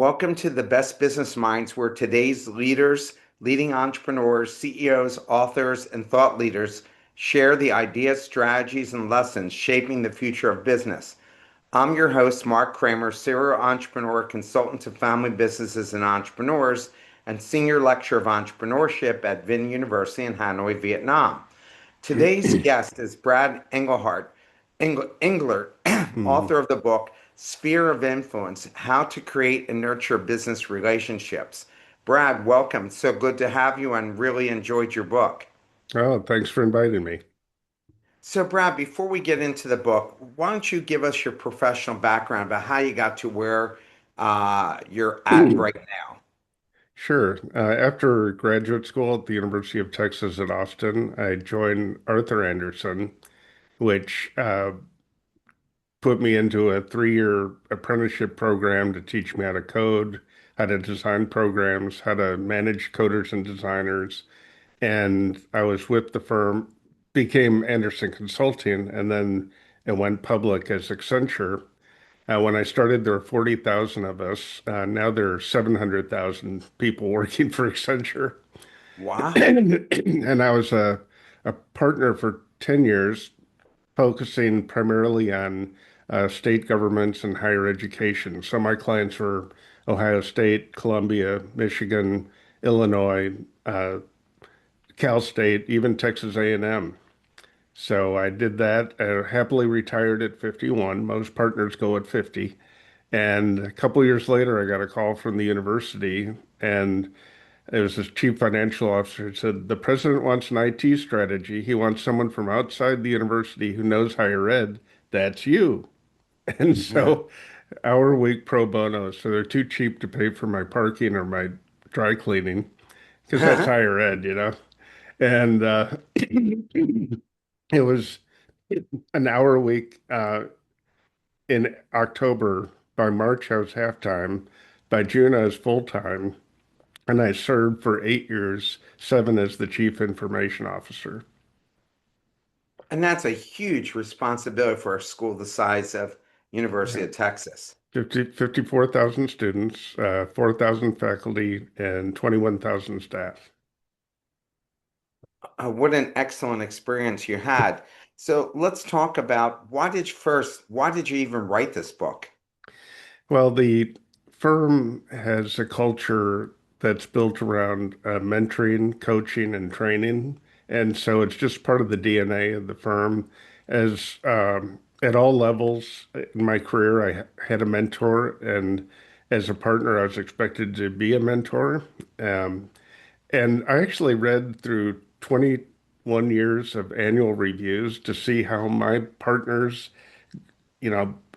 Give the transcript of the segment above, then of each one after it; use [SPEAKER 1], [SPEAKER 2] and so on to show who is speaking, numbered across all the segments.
[SPEAKER 1] Welcome to the Best Business Minds, where today's leaders, leading entrepreneurs, CEOs, authors, and thought leaders share the ideas, strategies, and lessons shaping the future of business. I'm your host, Marc Kramer, serial entrepreneur, consultant to family businesses and entrepreneurs, and senior lecturer of entrepreneurship at Vinh University in Hanoi, Vietnam. Today's guest is Brad Englert,
[SPEAKER 2] Mhm.
[SPEAKER 1] author of the book Sphere of Influence: How to Create and Nurture Business Relationships. Brad, welcome. So good to have you and really enjoyed your book.
[SPEAKER 2] Oh, thanks for inviting me.
[SPEAKER 1] So, Brad, before we get into the book, why don't you give us your professional background about how you got to where you're at right now?
[SPEAKER 2] Sure. After graduate school at the University of Texas at Austin, I joined Arthur Anderson, which put me into a 3-year apprenticeship program to teach me how to code, how to design programs, how to manage coders and designers. And I was with the firm, became Anderson Consulting, and then it went public as Accenture. When I started, there were 40,000 of us. Now there are 700,000 people working for Accenture.
[SPEAKER 1] Wow.
[SPEAKER 2] And I was a partner for 10 years, focusing primarily on state governments and higher education. So my clients were Ohio State, Columbia, Michigan, Illinois, uh, Cal State, even Texas A&M. So I did that, happily retired at 51. Most partners go at 50. And a couple years later, I got a call from the university, and it was this chief financial officer who said, the president wants an IT strategy. He wants someone from outside the university who knows higher ed. That's you. And so hour a week pro bono. So they're too cheap to pay for my parking or my dry cleaning because that's higher ed, you know? And it was an hour a week in October. By March, I was half-time. By June, I was full-time. And I served for 8 years, seven as the chief information officer.
[SPEAKER 1] And that's a huge responsibility for a school the size of University
[SPEAKER 2] Yeah.
[SPEAKER 1] of Texas.
[SPEAKER 2] 54,000 students, 4,000 faculty, and 21,000 staff.
[SPEAKER 1] What an excellent experience you had. So let's talk about why did you even write this book?
[SPEAKER 2] Well, the firm has a culture that's built around mentoring, coaching, and training. And so it's just part of the DNA of the firm. As at all levels in my career, I had a mentor, and as a partner, I was expected to be a mentor. Um, and I actually read through 21 years of annual reviews to see how my partners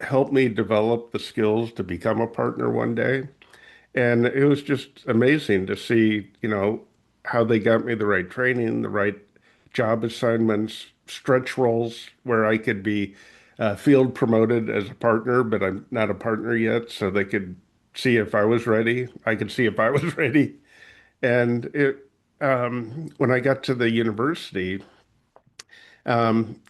[SPEAKER 2] helped me develop the skills to become a partner one day. And it was just amazing to see, how they got me the right training, the right job assignments, stretch roles where I could be field promoted as a partner, but I'm not a partner yet. So they could see if I was ready. I could see if I was ready. And when I got to the university, um,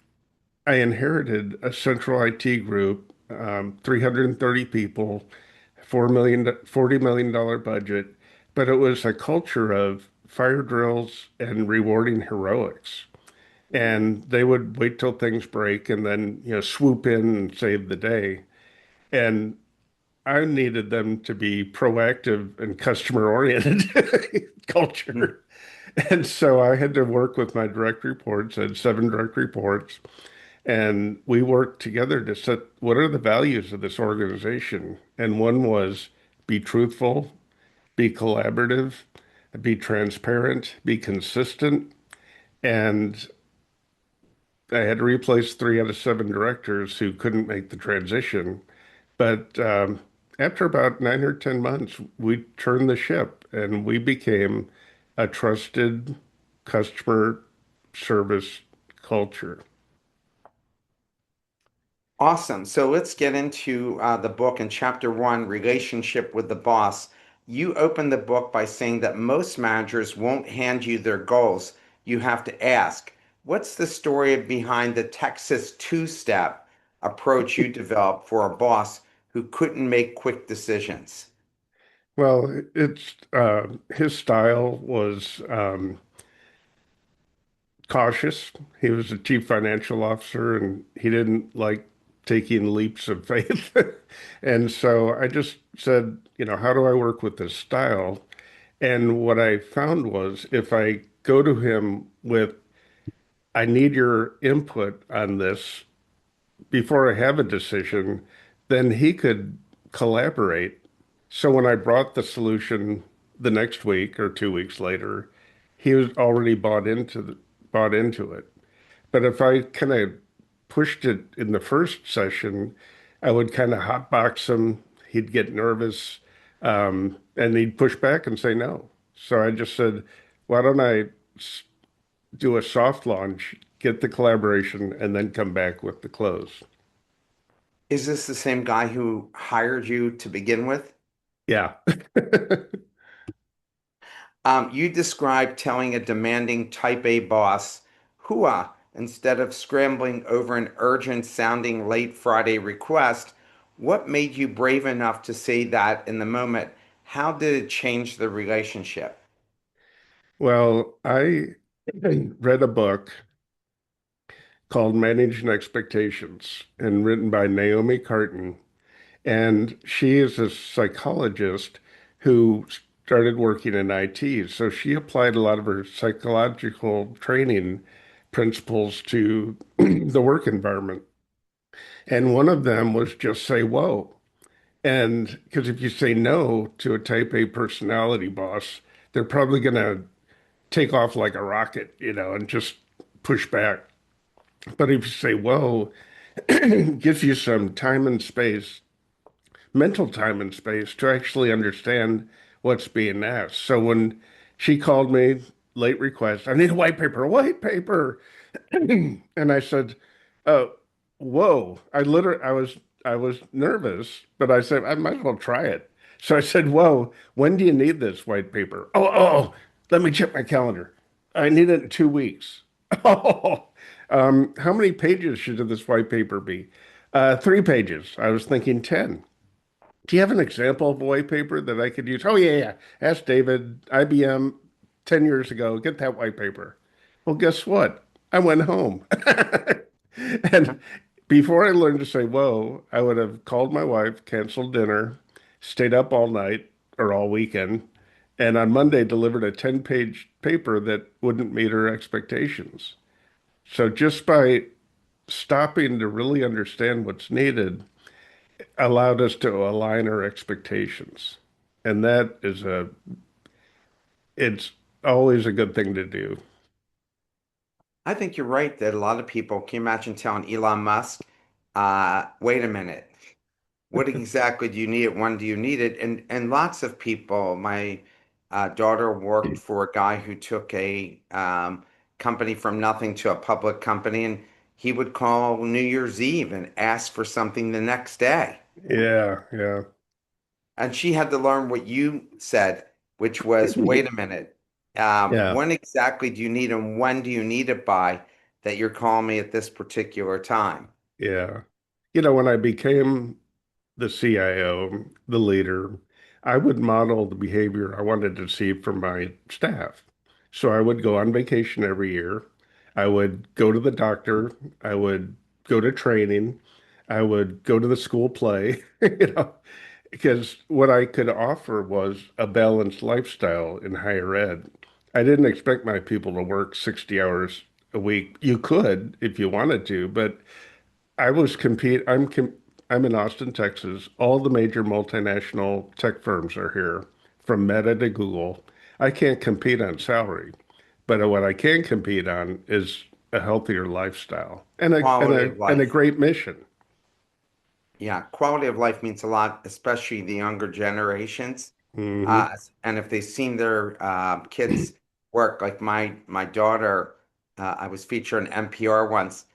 [SPEAKER 2] I inherited a central IT group, 330 people, $40 million budget, but it was a culture of fire drills and rewarding heroics. And they would wait till things break and then, swoop in and save the day. And I needed them to be proactive and customer oriented
[SPEAKER 1] Mhm.
[SPEAKER 2] culture. And so I had to work with my direct reports. I had 7 direct reports. And we worked together to set what are the values of this organization. And one was be truthful, be collaborative, be transparent, be consistent. And I had to replace 3 out of 7 directors who couldn't make the transition. But after about 9 or 10 months, we turned the ship and we became a trusted customer service culture.
[SPEAKER 1] Awesome. So let's get into the book in chapter one, Relationship with the Boss. You open the book by saying that most managers won't hand you their goals. You have to ask, what's the story behind the Texas two-step approach you developed for a boss who couldn't make quick decisions?
[SPEAKER 2] Well, it's his style was cautious. He was a chief financial officer and he didn't like taking leaps of faith. And so I just said, how do I work with this style? And what I found was if I go to him with, I need your input on this before I have a decision, then he could collaborate. So when I brought the solution the next week or 2 weeks later, he was already bought into it. But if I kind of pushed it in the first session, I would kind of hotbox him. He'd get nervous, and he'd push back and say no. So I just said, why don't I do a soft launch, get the collaboration, and then come back with the close?
[SPEAKER 1] Is this the same guy who hired you to begin with?
[SPEAKER 2] Yeah.
[SPEAKER 1] You described telling a demanding type A boss, hooah, instead of scrambling over an urgent sounding late Friday request. What made you brave enough to say that in the moment? How did it change the relationship?
[SPEAKER 2] Well, I read a book called Managing Expectations and written by Naomi Carton. And she is a psychologist who started working in IT. So she applied a lot of her psychological training principles to the work environment. And one of them was just say, whoa. And because if you say no to a type A personality boss, they're probably going to take off like a rocket, and just push back. But if you say, whoa, it gives you some time and space, mental time and space to actually understand what's being asked. So when she called me, late request, I need a white paper. And I said, uh, whoa, I was nervous, but I said, I might as well try it. So I said, whoa, when do you need this white paper? Oh, let me check my calendar. I need it in 2 weeks. Oh, how many pages should this white paper be? 3 pages. I was thinking 10. Do you have an example of a white paper that I could use? Oh, yeah, yeah. Ask David, IBM, 10 years ago, get that white paper. Well, guess what? I went home. And before I learned to say whoa, I would have called my wife, canceled dinner, stayed up all night or all weekend, and on Monday delivered a 10-page paper that wouldn't meet her expectations. So just by stopping to really understand what's needed, allowed us to align our expectations. And it's always a good thing to do.
[SPEAKER 1] I think you're right that a lot of people, can you imagine telling Elon Musk, wait a minute, what exactly do you need it? When do you need it? And lots of people, my daughter worked for a guy who took a company from nothing to a public company, and he would call New Year's Eve and ask for something the next day.
[SPEAKER 2] Yeah, yeah,
[SPEAKER 1] And she had to learn what you said, which was, wait a minute,
[SPEAKER 2] yeah,
[SPEAKER 1] when exactly do you need and when do you need it by that you're calling me at this particular time?
[SPEAKER 2] yeah. When I became the CIO, the leader, I would model the behavior I wanted to see from my staff. So I would go on vacation every year. I would go to the doctor. I would go to training. I would go to the school play, because what I could offer was a balanced lifestyle in higher ed. I didn't expect my people to work 60 hours a week. You could if you wanted to, but I was compete. I'm in Austin, Texas. All the major multinational tech firms are here, from Meta to Google. I can't compete on salary, but what I can compete on is a healthier lifestyle and a and
[SPEAKER 1] Quality
[SPEAKER 2] a
[SPEAKER 1] of
[SPEAKER 2] and a
[SPEAKER 1] life.
[SPEAKER 2] great mission.
[SPEAKER 1] Yeah, quality of life means a lot, especially the younger generations.
[SPEAKER 2] Hmm.
[SPEAKER 1] And if they've seen their kids work, like my daughter, I was featured on NPR once,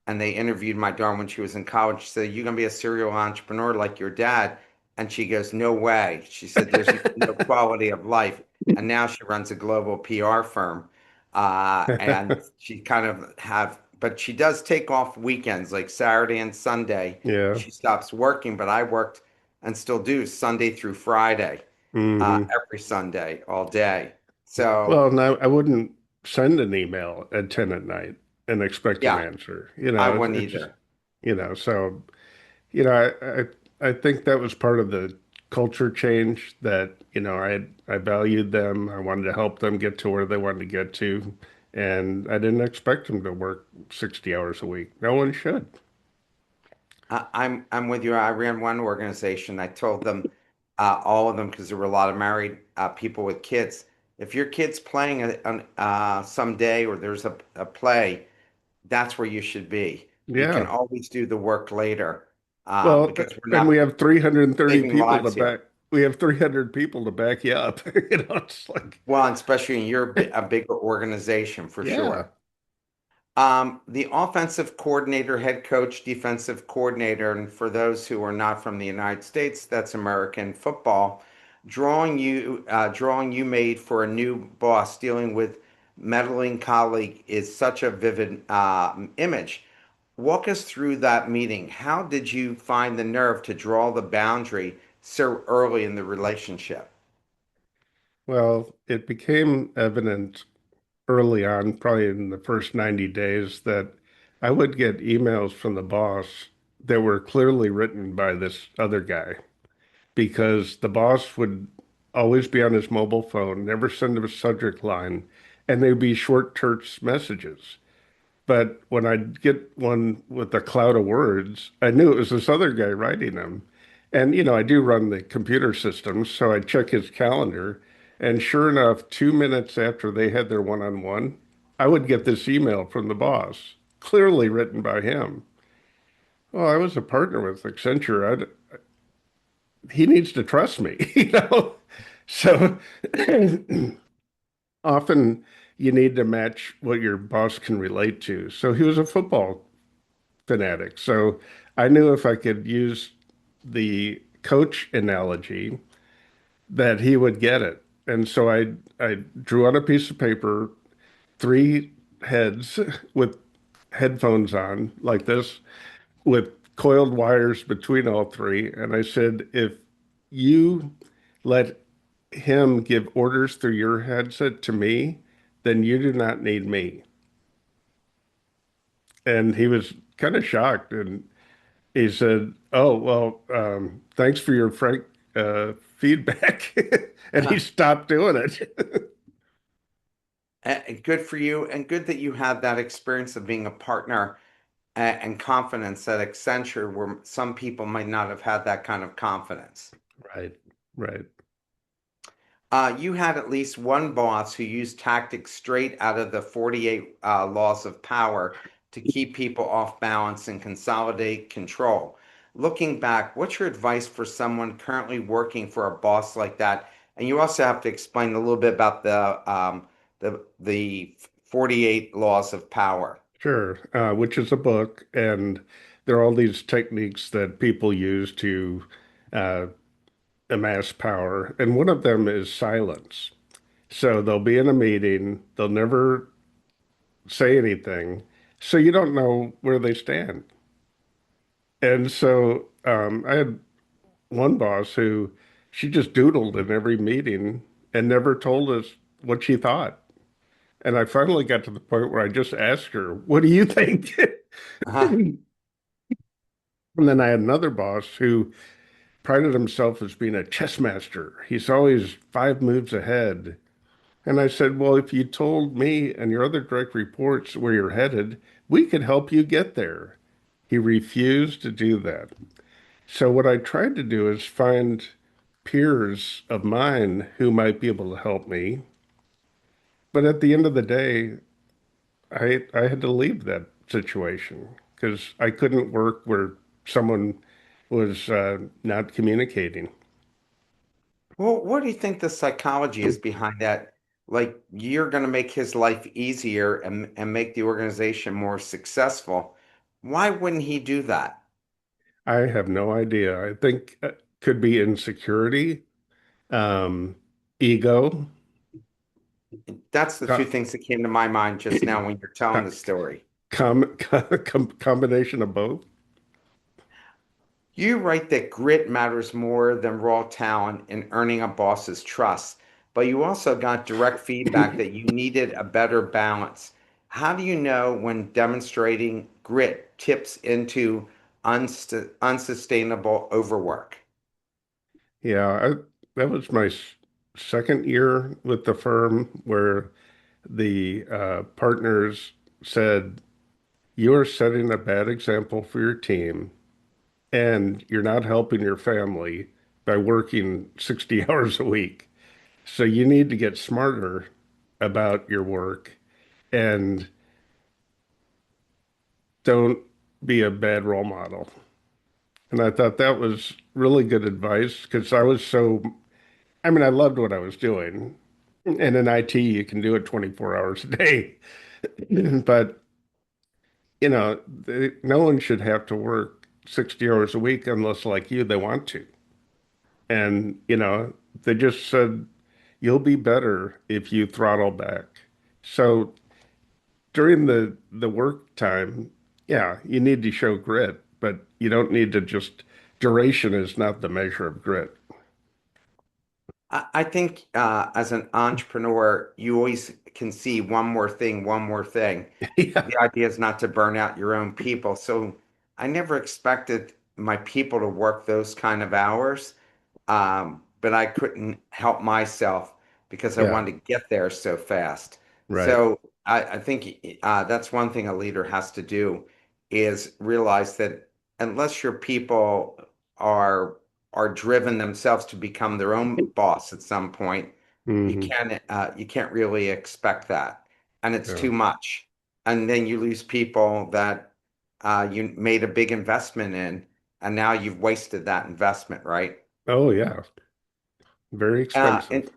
[SPEAKER 1] and they interviewed my daughter when she was in college. She said, "You're gonna be a serial entrepreneur like your dad?" And she goes, "No way." She said, "There's no quality of life." And now she runs a global PR firm, and she kind of have, but she does take off weekends, like Saturday and Sunday
[SPEAKER 2] Yeah.
[SPEAKER 1] she stops working, but I worked and still do Sunday through Friday.
[SPEAKER 2] Hmm.
[SPEAKER 1] every Sunday, all day. So,
[SPEAKER 2] Well, no, I wouldn't send an email at 10 at night and expect an
[SPEAKER 1] yeah,
[SPEAKER 2] answer.
[SPEAKER 1] I
[SPEAKER 2] It's,
[SPEAKER 1] wouldn't
[SPEAKER 2] it's just,
[SPEAKER 1] either.
[SPEAKER 2] so, you know, I think that was part of the culture change that, I valued them. I wanted to help them get to where they wanted to get to. And I didn't expect them to work 60 hours a week. No one should.
[SPEAKER 1] I'm with you. I ran one organization. I told them, all of them, because there were a lot of married people with kids. If your kid's playing some day or there's a play, that's where you should be. You can
[SPEAKER 2] Yeah.
[SPEAKER 1] always do the work later,
[SPEAKER 2] Well,
[SPEAKER 1] because we're
[SPEAKER 2] and we
[SPEAKER 1] not
[SPEAKER 2] have 330
[SPEAKER 1] saving
[SPEAKER 2] people to
[SPEAKER 1] lives here.
[SPEAKER 2] back. We have 300 people to back you up. It's like,
[SPEAKER 1] Well, and especially in your a bigger organization for
[SPEAKER 2] yeah.
[SPEAKER 1] sure. The offensive coordinator, head coach, defensive coordinator, and for those who are not from the United States, that's American football. Drawing you made for a new boss dealing with meddling colleague is such a vivid image. Walk us through that meeting. How did you find the nerve to draw the boundary so early in the relationship?
[SPEAKER 2] Well, it became evident early on, probably in the first 90 days, that I would get emails from the boss that were clearly written by this other guy because the boss would always be on his mobile phone, never send a subject line, and they'd be short, terse messages. But when I'd get one with a cloud of words, I knew it was this other guy writing them. And, I do run the computer systems, so I check his calendar. And sure enough, 2 minutes after they had their one-on-one, I would get this email from the boss, clearly written by him. Well, I was a partner with Accenture. He needs to trust me, So often you need to match what your boss can relate to. So he was a football fanatic. So I knew if I could use the coach analogy that he would get it. And so I drew on a piece of paper three heads with headphones on like this with coiled wires between all three. And I said, if you let him give orders through your headset to me, then you do not need me. And he was kind of shocked. And he said, "Oh, well, thanks for your frank feedback." And he stopped doing it.
[SPEAKER 1] Good for you, and good that you had that experience of being a partner and confidence at Accenture, where some people might not have had that kind of confidence.
[SPEAKER 2] Right, right.
[SPEAKER 1] You had at least one boss who used tactics straight out of the 48 laws of power to keep people off balance and consolidate control. Looking back, what's your advice for someone currently working for a boss like that? And you also have to explain a little bit about the 48 laws of power.
[SPEAKER 2] Sure. Which is a book, and there are all these techniques that people use to uh, amass power, and one of them is silence. So they'll be in a meeting, they'll never say anything, so you don't know where they stand. And so I had one boss who she just doodled in every meeting and never told us what she thought. And I finally got to the point where I just asked her, "What do you think?"
[SPEAKER 1] Uh-huh.
[SPEAKER 2] And then I had another boss who prided himself as being a chess master. He's always 5 moves ahead. And I said, "Well, if you told me and your other direct reports where you're headed, we could help you get there." He refused to do that. So what I tried to do is find peers of mine who might be able to help me. But at the end of the day, I had to leave that situation because I couldn't work where someone was not communicating.
[SPEAKER 1] Well, what do you think the psychology is behind that? Like you're going to make his life easier and make the organization more successful. Why wouldn't he do that?
[SPEAKER 2] I have no idea. I think could be insecurity, um, ego,
[SPEAKER 1] That's the two
[SPEAKER 2] co
[SPEAKER 1] things that came to my mind just now when you're telling
[SPEAKER 2] co
[SPEAKER 1] the story.
[SPEAKER 2] combination of both.
[SPEAKER 1] You write that grit matters more than raw talent in earning a boss's trust, but you also got direct feedback that you needed a better balance. How do you know when demonstrating grit tips into unsustainable overwork?
[SPEAKER 2] Yeah, that was my second year with the firm where the partners said, you are setting a bad example for your team, and you're not helping your family by working 60 hours a week. So you need to get smarter about your work and don't be a bad role model. And I thought that was really good advice because I mean, I loved what I was doing. And in IT, you can do it 24 hours a day. But, no one should have to work 60 hours a week unless, like you, they want to. And, they just said, you'll be better if you throttle back. So during the work time, yeah, you need to show grit, but you don't need to just duration is not the measure of grit.
[SPEAKER 1] I think as an entrepreneur, you always can see one more thing, one more thing.
[SPEAKER 2] Yeah,
[SPEAKER 1] The idea is not to burn out your own people. So I never expected my people to work those kind of hours, but I couldn't help myself because I
[SPEAKER 2] yeah,
[SPEAKER 1] wanted to get there so fast.
[SPEAKER 2] right.
[SPEAKER 1] So I think that's one thing a leader has to do is realize that unless your people are are driven themselves to become their own boss at some point,
[SPEAKER 2] Hmm.
[SPEAKER 1] you can't really expect that, and it's
[SPEAKER 2] Yeah.
[SPEAKER 1] too much. And then you lose people that you made a big investment in, and now you've wasted that investment, right?
[SPEAKER 2] Oh, yeah. Very
[SPEAKER 1] And
[SPEAKER 2] expensive.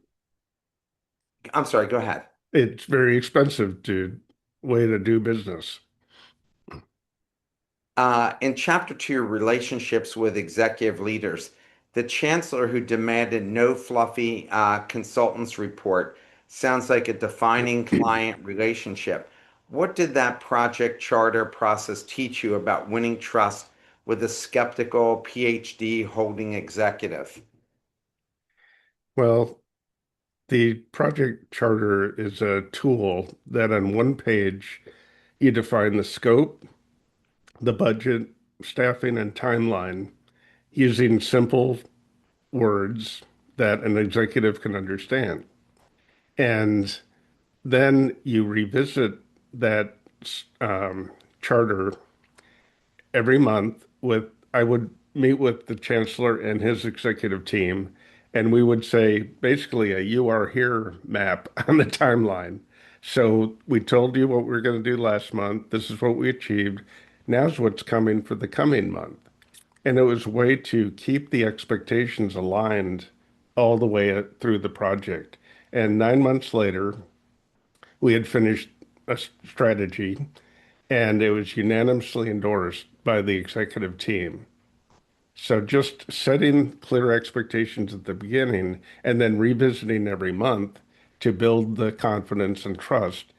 [SPEAKER 1] I'm sorry, go ahead.
[SPEAKER 2] It's very expensive to way to do business.
[SPEAKER 1] In chapter two, relationships with executive leaders, the chancellor who demanded no fluffy consultants report sounds like a defining client relationship. What did that project charter process teach you about winning trust with a skeptical PhD holding executive?
[SPEAKER 2] Well, the project charter is a tool that on one page you define the scope, the budget, staffing, and timeline using simple words that an executive can understand. And then you revisit that um, charter every month with, I would meet with the chancellor and his executive team, and we would say basically a you are here map on the timeline. So we told you what we were going to do last month. This is what we achieved. Now's what's coming for the coming month. And it was a way to keep the expectations aligned all the way through the project. And 9 months later, we had finished a strategy and it was unanimously endorsed by the executive team. So just setting clear expectations at the beginning and then revisiting every month to build the confidence and trust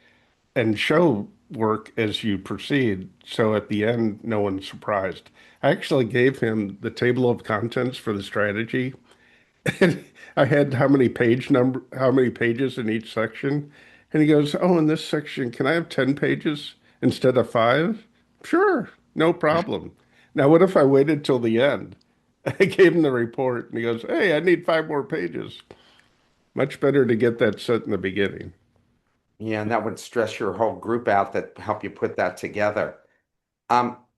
[SPEAKER 2] and show work as you proceed. So at the end, no one's surprised. I actually gave him the table of contents for the strategy. And I had how many pages in each section. And he goes, oh, in this section, can I have 10 pages instead of five? Sure, no problem. Now, what if I waited till the end? I gave him the report and he goes, hey, I need 5 more pages. Much better to get that set in the beginning.
[SPEAKER 1] Yeah, and that would stress your whole group out that help you put that together.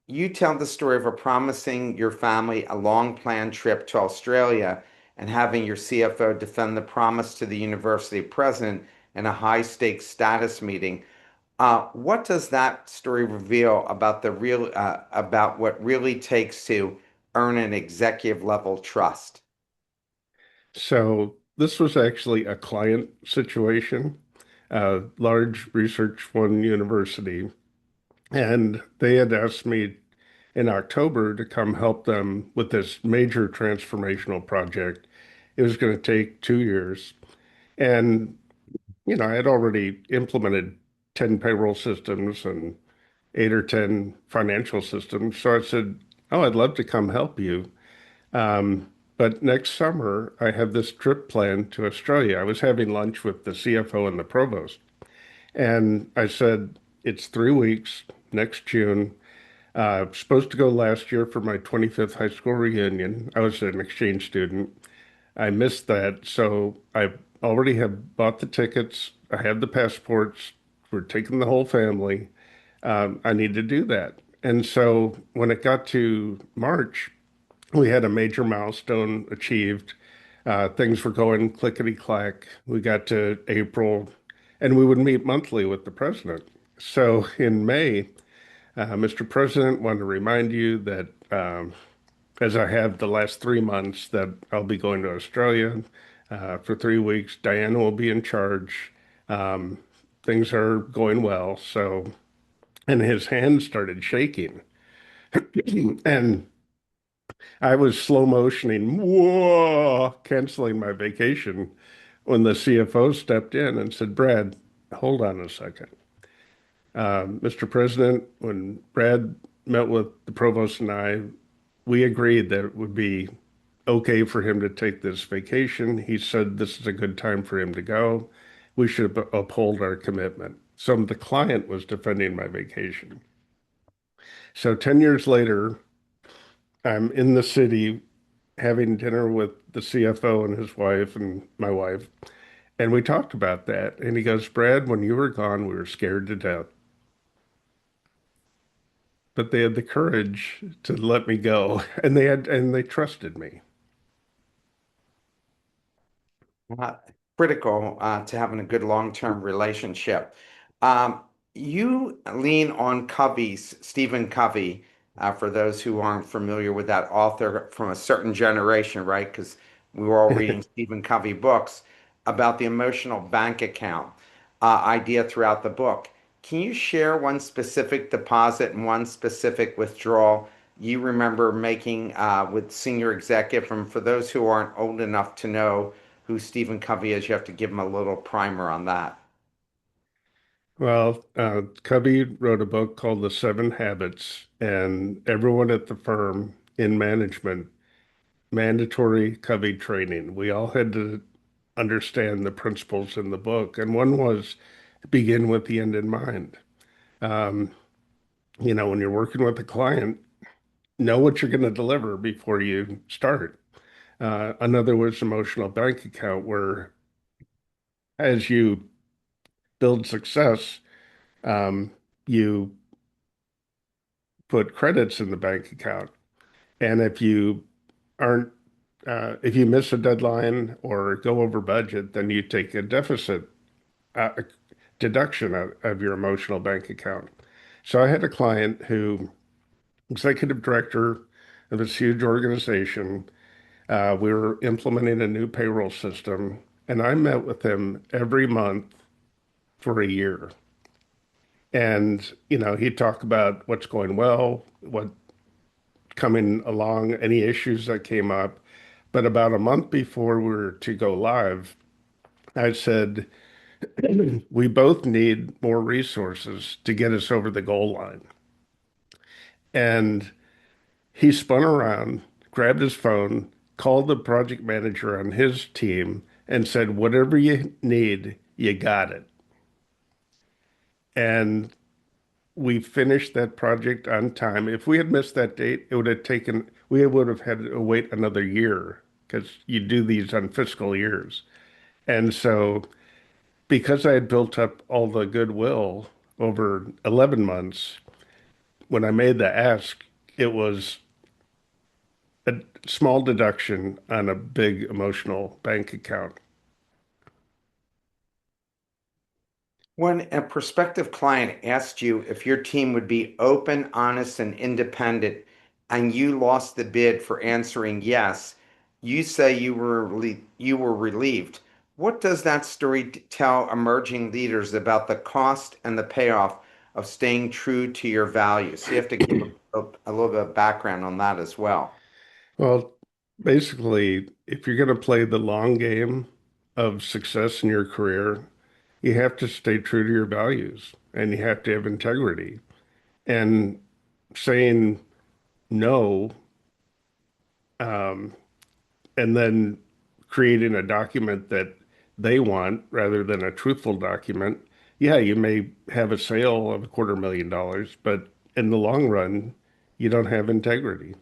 [SPEAKER 1] You tell the story of a promising your family a long planned trip to Australia and having your CFO defend the promise to the university president in a high stakes status meeting. What does that story reveal about about what really takes to earn an executive level trust?
[SPEAKER 2] So this was actually a client situation, a large research fund university, and they had asked me in October to come help them with this major transformational project. It was going to take 2 years. And, I had already implemented 10 payroll systems and 8 or 10 financial systems. So I said, Oh, I'd love to come help you. But next summer, I have this trip planned to Australia. I was having lunch with the CFO and the provost, and I said, it's 3 weeks next June. Supposed to go last year for my 25th high school reunion. I was an exchange student. I missed that, so I already have bought the tickets. I have the passports. We're taking the whole family. I need to do that. And so when it got to March, we had a major milestone achieved. Things were going clickety clack. We got to April, and we would meet monthly with the president. So in May, Mr. President, want to remind you that as I have the last 3 months, that I'll be going to Australia for 3 weeks. Diana will be in charge. Um, Things are going well. So, and his hand started shaking. And I was slow motioning, whoa, canceling my vacation when the CFO stepped in and said, Brad, hold on a second. Mr. President, when Brad met with the provost and I, we agreed that it would be okay for him to take this vacation. He said this is a good time for him to go. We should uphold our commitment. So the client was defending my vacation. So 10 years later, I'm in the city having dinner with the CFO and his wife and my wife. And we talked about that. And he goes, Brad, when you were gone, we were scared to death. But they had the courage to let me go. And they trusted me.
[SPEAKER 1] uh, Critical to having a good long-term relationship. Um, you lean on Covey's, Stephen Covey, for those who aren't familiar with that author from a certain generation, right? Because we were all reading Stephen Covey books about the emotional bank account idea throughout the book. Can you share one specific deposit and one specific withdrawal you remember making with senior executive? And for those who aren't old enough to know who Stephen Covey is, you have to give him a little primer on that.
[SPEAKER 2] Well, Covey wrote a book called The Seven Habits, and everyone at the firm in management, mandatory Covey training. We all had to understand the principles in the book, and one was begin with the end in mind. Um, when you're working with a client, know what you're going to deliver before you start. Another was emotional bank account, where as you build success, um, you put credits in the bank account. And aren't, if you miss a deadline or go over budget, then you take a deficit uh, deduction of your emotional bank account. So I had a client who, executive director of this huge organization, we were implementing a new payroll system, and I met with him every month for a year. And, he'd talk about what's going well, what coming along, any issues that came up. But about a month before we were to go live, I said, we both need more resources to get us over the goal line. And he spun around, grabbed his phone, called the project manager on his team, and said, whatever you need, you got it. And we finished that project on time. If we had missed that date, we would have had to wait another year because you do these on fiscal years. And so, because I had built up all the goodwill over 11 months, when I made the ask, it was a small deduction on a big emotional bank account.
[SPEAKER 1] When a prospective client asked you if your team would be open, honest, and independent, and you lost the bid for answering yes, you say you were relieved. What does that story tell emerging leaders about the cost and the payoff of staying true to your values? So you have to give a little bit of background on that as well.
[SPEAKER 2] Well, basically, if you're going to play the long game of success in your career, you have to stay true to your values and you have to have integrity. And saying no, um, and then creating a document that they want rather than a truthful document, yeah, you may have a sale of $250,000, but in the long run, you don't have integrity.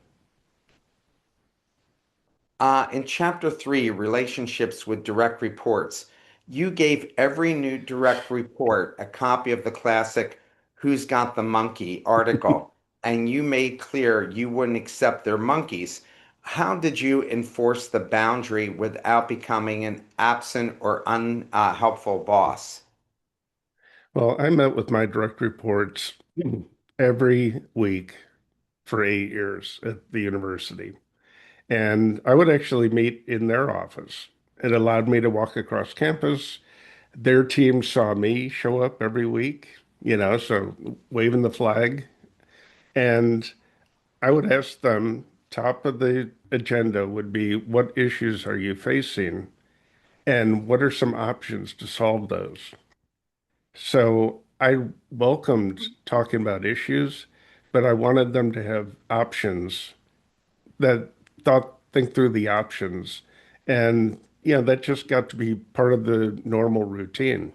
[SPEAKER 1] In chapter three, relationships with direct reports, you gave every new direct report a copy of the classic Who's Got the Monkey article, and you made clear you wouldn't accept their monkeys. How did you enforce the boundary without becoming an absent or unhelpful boss?
[SPEAKER 2] Well, I met with my direct reports every week for 8 years at the university. And I would actually meet in their office. It allowed me to walk across campus. Their team saw me show up every week, so waving the flag. And I would ask them, top of the agenda would be, what issues are you facing? And what are some options to solve those? So I welcomed talking about issues, but I wanted them to have options that think through the options. And that just got to be part of the normal routine.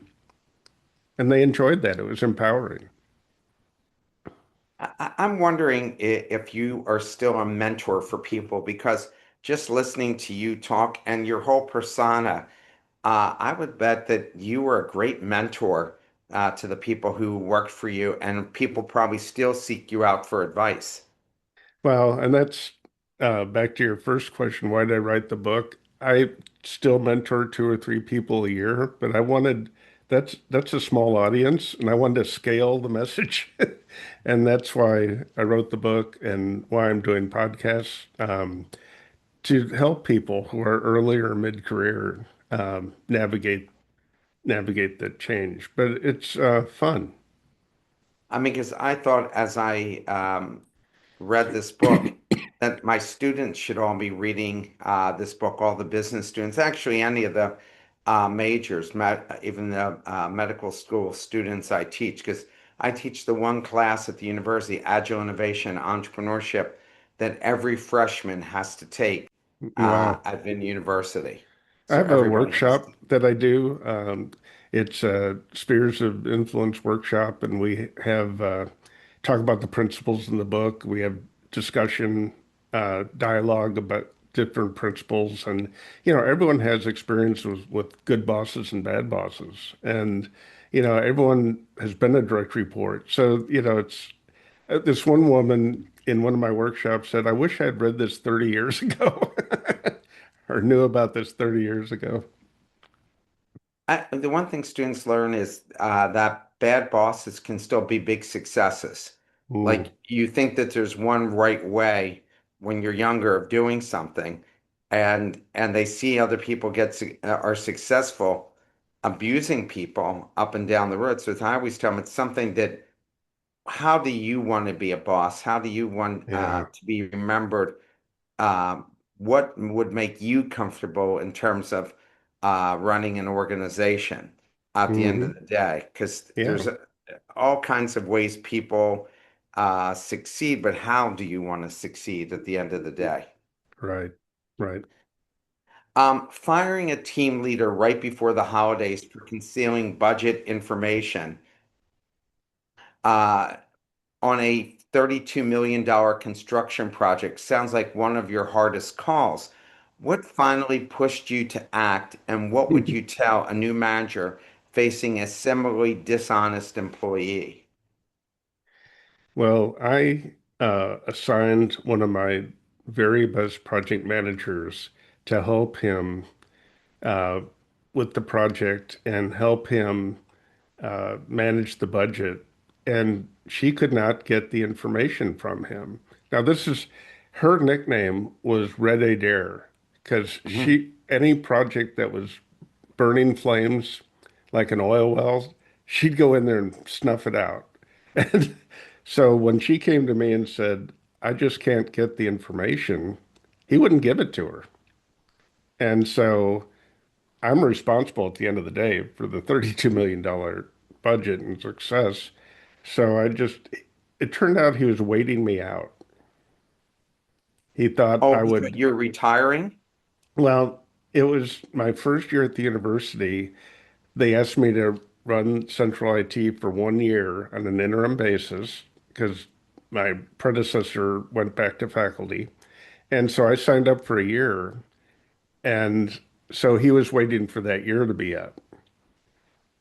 [SPEAKER 2] And they enjoyed that. It was empowering.
[SPEAKER 1] I'm wondering if you are still a mentor for people because just listening to you talk and your whole persona, I would bet that you were a great mentor to the people who worked for you, and people probably still seek you out for advice.
[SPEAKER 2] Well, and that's back to your first question. Why did I write the book? I still mentor two or three people a year, but that's a small audience, and I wanted to scale the message. And that's why I wrote the book and why I'm doing podcasts, to help people who are early or mid-career navigate the change. But it's fun.
[SPEAKER 1] I mean, because I thought as I read this book that my students should all be reading this book, all the business students, actually any of the majors, even the medical school students I teach, because I teach the one class at the university, Agile Innovation Entrepreneurship, that every freshman has to take
[SPEAKER 2] Wow.
[SPEAKER 1] at Vin University.
[SPEAKER 2] I
[SPEAKER 1] So
[SPEAKER 2] have a
[SPEAKER 1] everybody has to.
[SPEAKER 2] workshop that I do. It's a Spheres of Influence workshop, and we have talk about the principles in the book. We have discussion, dialogue about different principles, and everyone has experience with good bosses and bad bosses, and everyone has been a direct report. So it's this one woman in one of my workshops said, "I wish I'd read this 30 years ago." Or knew about this 30 years ago.
[SPEAKER 1] The one thing students learn is that bad bosses can still be big successes.
[SPEAKER 2] Mm,
[SPEAKER 1] Like you think that there's one right way when you're younger of doing something, and they see other people are successful abusing people up and down the road. So I always tell them it's something that how do you want to be a boss? How do you want
[SPEAKER 2] yeah.
[SPEAKER 1] to be remembered? What would make you comfortable in terms of running an organization at the end of
[SPEAKER 2] Hmm.
[SPEAKER 1] the day? Because
[SPEAKER 2] Yeah.
[SPEAKER 1] there's all kinds of ways people succeed, but how do you want to succeed at the end of the day?
[SPEAKER 2] Right. Right.
[SPEAKER 1] Firing a team leader right before the holidays for concealing budget information. Uh, on a $32 million construction project sounds like one of your hardest calls. What finally pushed you to act, and what would you tell a new manager facing a similarly dishonest employee?
[SPEAKER 2] Well, I assigned one of my very best project managers to help him uh, with the project and help him manage the budget. And she could not get the information from him. Now, this is her nickname was Red Adair because
[SPEAKER 1] Mhm.
[SPEAKER 2] any project that was burning flames like an oil well, she'd go in there and snuff it out. And so when she came to me and said, I just can't get the information, he wouldn't give it to her. And so I'm responsible at the end of the day for the $32 million budget and success. So it turned out he was waiting me out. He thought
[SPEAKER 1] Oh,
[SPEAKER 2] I
[SPEAKER 1] because
[SPEAKER 2] would,
[SPEAKER 1] you're retiring?
[SPEAKER 2] well, it was my first year at the university. They asked me to run central IT for 1 year on an interim basis because my predecessor went back to faculty. And so I signed up for a year. And so he was waiting for that year to be up.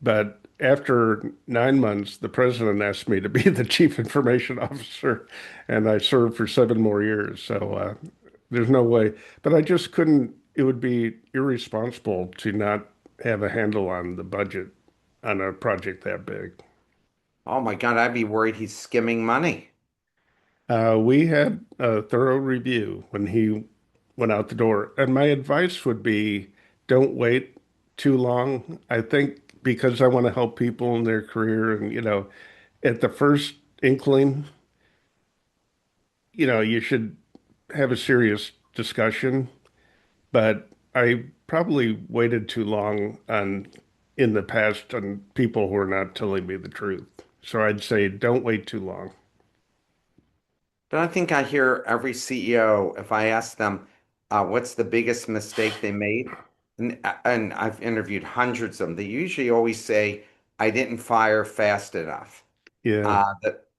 [SPEAKER 2] But after 9 months, the president asked me to be the chief information officer, and I served for 7 more years. So there's no way. But I just couldn't, it would be irresponsible to not have a handle on the budget on a project that big.
[SPEAKER 1] Oh my God, I'd be worried he's skimming money.
[SPEAKER 2] We had a thorough review when he went out the door. And my advice would be don't wait too long. I think because I want to help people in their career and, at the first inkling, you should have a serious discussion. But I probably waited too long on in the past on people who are not telling me the truth. So I'd say don't wait too long.
[SPEAKER 1] But I think I hear every CEO, if I ask them, what's the biggest mistake they made? And I've interviewed hundreds of them. They usually always say, I didn't fire fast enough.
[SPEAKER 2] Yeah,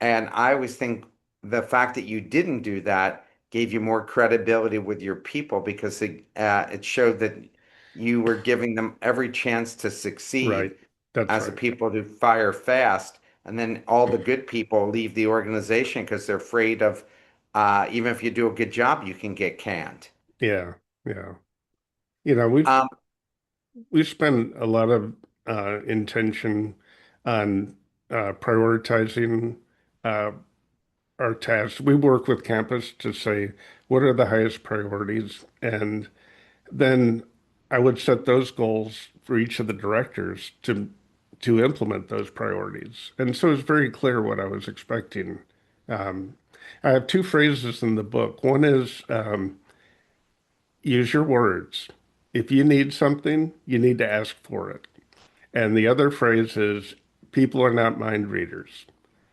[SPEAKER 1] And I always think the fact that you didn't do that gave you more credibility with your people because it showed that you were giving them every chance to
[SPEAKER 2] right.
[SPEAKER 1] succeed
[SPEAKER 2] That's
[SPEAKER 1] as a
[SPEAKER 2] right.
[SPEAKER 1] people who fire fast. And then all the good people leave the organization because they're afraid of, even if you do a good job, you can get canned.
[SPEAKER 2] Yeah, yeah. You know, we've
[SPEAKER 1] Um,
[SPEAKER 2] we spend a lot of intention on prioritizing uh, our tasks. We work with campus to say what are the highest priorities, and then I would set those goals for each of the directors to implement those priorities. And so it's very clear what I was expecting. Um, I have two phrases in the book. One is use your words. If you need something, you need to ask for it. And the other phrase is people are not mind readers.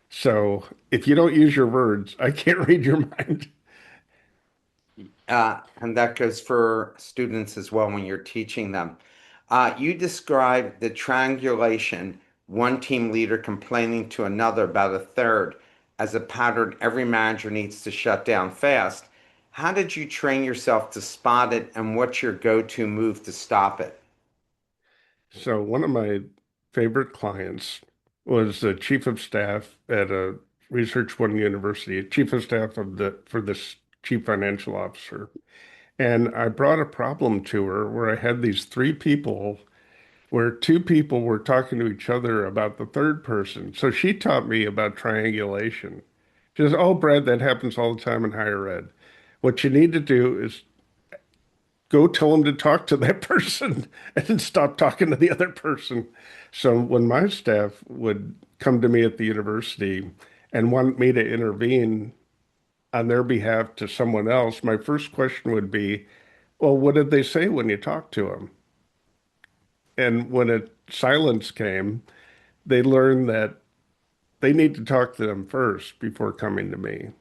[SPEAKER 2] So if you don't use your words, I can't read your mind.
[SPEAKER 1] and that goes for students as well when you're teaching them. You describe the triangulation, one team leader complaining to another about a third, as a pattern every manager needs to shut down fast. How did you train yourself to spot it, and what's your go-to move to stop it?
[SPEAKER 2] So one of my favorite clients was the chief of staff at a Research One university, chief of staff of the for this chief financial officer. And I brought a problem to her where I had these three people where two people were talking to each other about the third person. So she taught me about triangulation. She says, "Oh, Brad, that happens all the time in higher ed. What you need to do is go tell them to talk to that person and stop talking to the other person." So when my staff would come to me at the university and want me to intervene on their behalf to someone else, my first question would be, well, what did they say when you talked to them? And when a silence came, they learned that they need to talk to them first before coming to me.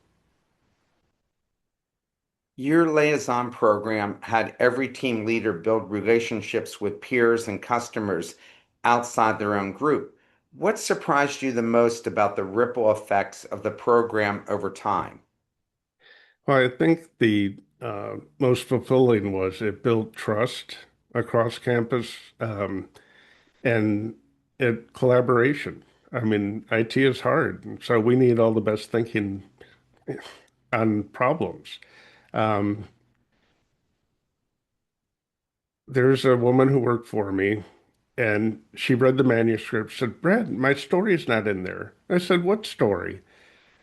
[SPEAKER 1] Your liaison program had every team leader build relationships with peers and customers outside their own group. What surprised you the most about the ripple effects of the program over time?
[SPEAKER 2] Well, I think the most fulfilling was it built trust across campus and collaboration. I mean, IT is hard, and so we need all the best thinking on problems. Um, there's a woman who worked for me, and she read the manuscript, said, "Brad, my story's not in there." I said, "What story?"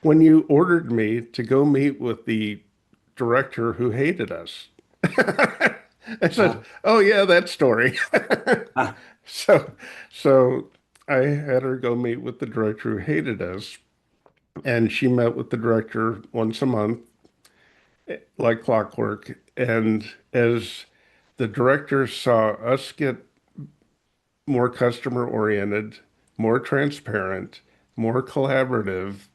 [SPEAKER 2] "When you ordered me to go meet with the director who hated us." I said,
[SPEAKER 1] Uh,
[SPEAKER 2] "Oh yeah, that story."
[SPEAKER 1] uh,
[SPEAKER 2] So, so I had her go meet with the director who hated us, and she met with the director once a month, like clockwork. And as the director saw us get more customer oriented, more transparent, more collaborative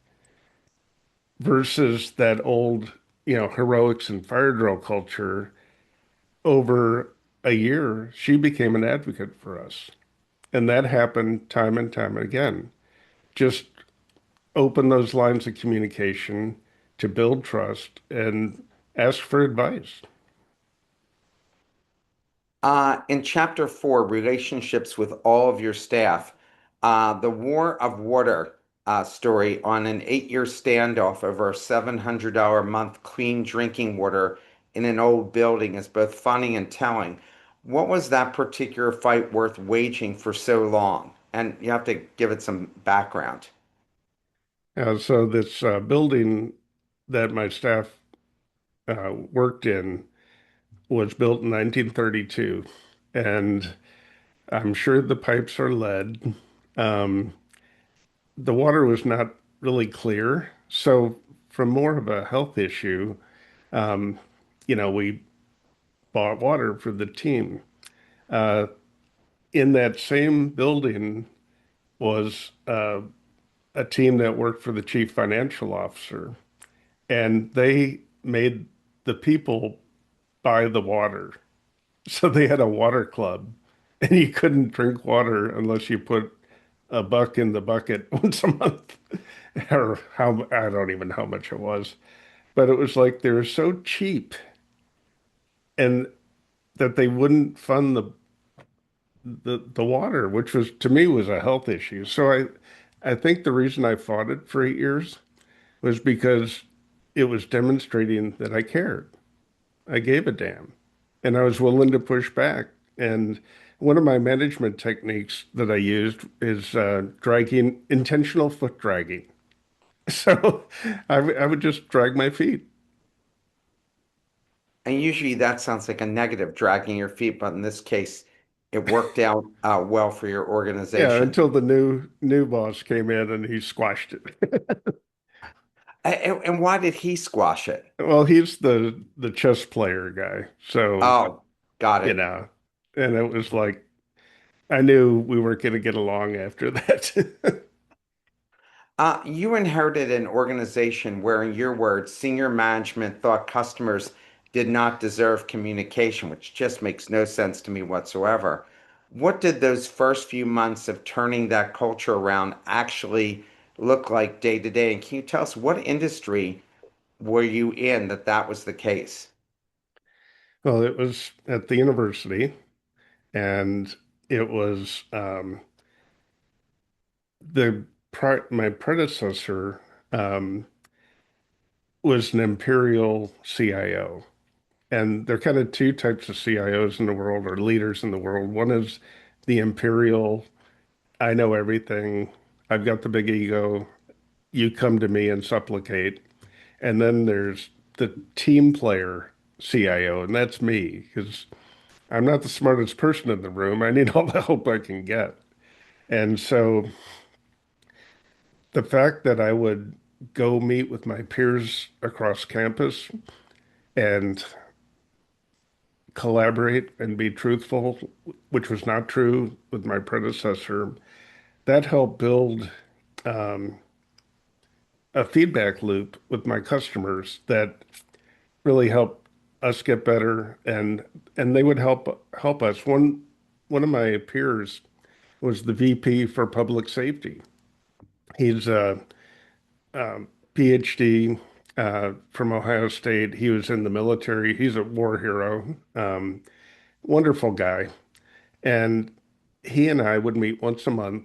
[SPEAKER 2] versus that old heroics and fire drill culture, over a year, she became an advocate for us. And that happened time and time again. Just open those lines of communication to build trust and ask for advice.
[SPEAKER 1] In chapter 4, relationships with all of your staff, the War of Water story on an 8-year standoff over $700 a month clean drinking water in an old building is both funny and telling. What was that particular fight worth waging for so long? And you have to give it some background.
[SPEAKER 2] So this building that my staff worked in was built in 1932, and I'm sure the pipes are lead. Um, the water was not really clear. So, from more of a health issue, um, we bought water for the team. Uh, in that same building was a team that worked for the chief financial officer, and they made the people buy the water. So they had a water club, and you couldn't drink water unless you put a buck in the bucket once a month, or how I don't even know how much it was, but it was like they were so cheap and that they wouldn't fund the water, which was to me was a health issue. So I think the reason I fought it for 8 years was because it was demonstrating that I cared. I gave a damn, and I was willing to push back. And one of my management techniques that I used is dragging, intentional foot dragging. So I would just drag my feet.
[SPEAKER 1] And usually that sounds like a negative, dragging your feet, but in this case, it worked out well for your
[SPEAKER 2] Yeah,
[SPEAKER 1] organization.
[SPEAKER 2] until the new boss came in and he squashed it.
[SPEAKER 1] And why did he squash it?
[SPEAKER 2] Well, he's the chess player guy. So,
[SPEAKER 1] Oh, got
[SPEAKER 2] you
[SPEAKER 1] it.
[SPEAKER 2] know, and it was like I knew we weren't going to get along after that.
[SPEAKER 1] You inherited an organization where, in your words, senior management thought customers did not deserve communication, which just makes no sense to me whatsoever. What did those first few months of turning that culture around actually look like day to day? And can you tell us what industry were you in that was the case?
[SPEAKER 2] Well, it was at the university, and it was the my predecessor um, was an imperial CIO. And there are kind of two types of CIOs in the world or leaders in the world. One is the imperial, I know everything. I've got the big ego. You come to me and supplicate. And then there's the team player CIO, and that's me because I'm not the smartest person in the room. I need all the help I can get. And so the fact that I would go meet with my peers across campus and collaborate and be truthful, which was not true with my predecessor, that helped build um, a feedback loop with my customers that really helped us get better, and they would help us. One of my peers was the VP for public safety. He's a PhD from Ohio State. He was in the military. He's a war hero. Wonderful guy. And he and I would meet once a month.